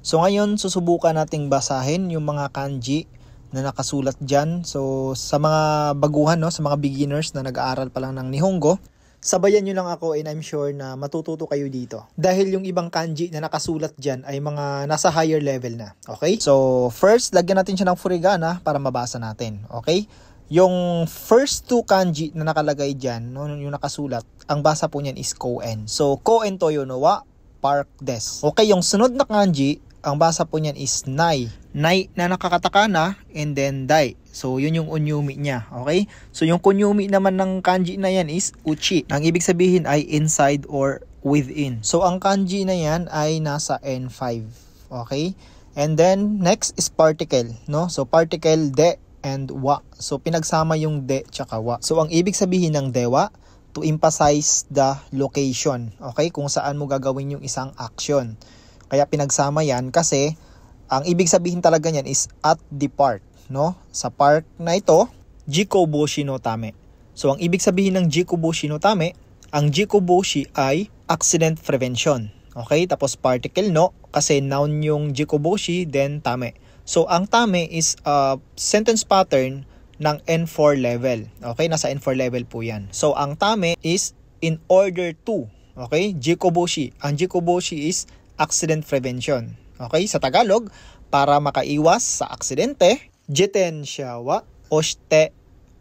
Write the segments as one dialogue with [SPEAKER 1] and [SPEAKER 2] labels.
[SPEAKER 1] So ngayon, susubukan nating basahin yung mga kanji na nakasulat dyan. So sa mga baguhan, no, sa mga beginners na nag-aaral pa lang ng Nihongo, sabayan nyo lang ako and I'm sure na matututo kayo dito. Dahil yung ibang kanji na nakasulat dyan ay mga nasa higher level na. Okay? So first, lagyan natin siya ng furigana para mabasa natin. Okay? Yung first two kanji na nakalagay dyan, no, yung nakasulat, ang basa po niyan is koen. So, koen toyo no wa park des. Okay, yung sunod na kanji, ang basa po niyan is nai. Nai na nakakatakana and then dai. So, yun yung unyumi niya. Okay? So, yung kunyumi naman ng kanji na yan is uchi. Ang ibig sabihin ay inside or within. So, ang kanji na yan ay nasa N5. Okay? And then, next is particle. No? So, particle de and wa. So, pinagsama yung de tsaka wa. So, ang ibig sabihin ng dewa, to emphasize the location. Okay? Kung saan mo gagawin yung isang action. Kaya pinagsama yan kasi ang ibig sabihin talaga niyan is at the park. No? Sa park na ito, jikoboshi no tame. So, ang ibig sabihin ng jikoboshi no tame, ang jikoboshi ay accident prevention. Okay? Tapos particle no, kasi noun yung jikoboshi, then tame. So, ang tame is a sentence pattern ng N4 level. Okay? Nasa N4 level po yan. So, ang tame is in order to. Okay? Jikoboshi. Ang jikoboshi is accident prevention. Okay? Sa Tagalog, para makaiwas sa aksidente, jitensya wa oshite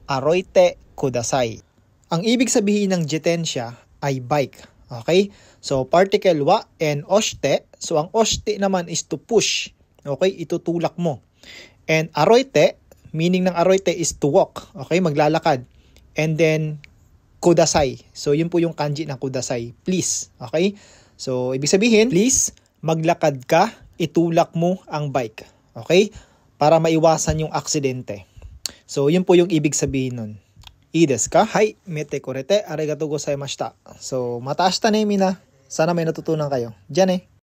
[SPEAKER 1] aroite kudasai. Ang ibig sabihin ng jitensya ay bike. Okay? So, particle wa and oshite. So, ang oshite naman is to push. Okay, itutulak mo. And aroite, meaning ng aroite is to walk. Okay, maglalakad. And then, kudasai. So, yun po yung kanji ng kudasai. Please. Okay? So, ibig sabihin, please, maglakad ka, itulak mo ang bike. Okay? Para maiwasan yung aksidente. So, yun po yung ibig sabihin nun. I desu ka? Hai, mete korete, arigatou gozaimashita. So, mataas ta na mina. Sana may natutunan kayo. Diyan eh.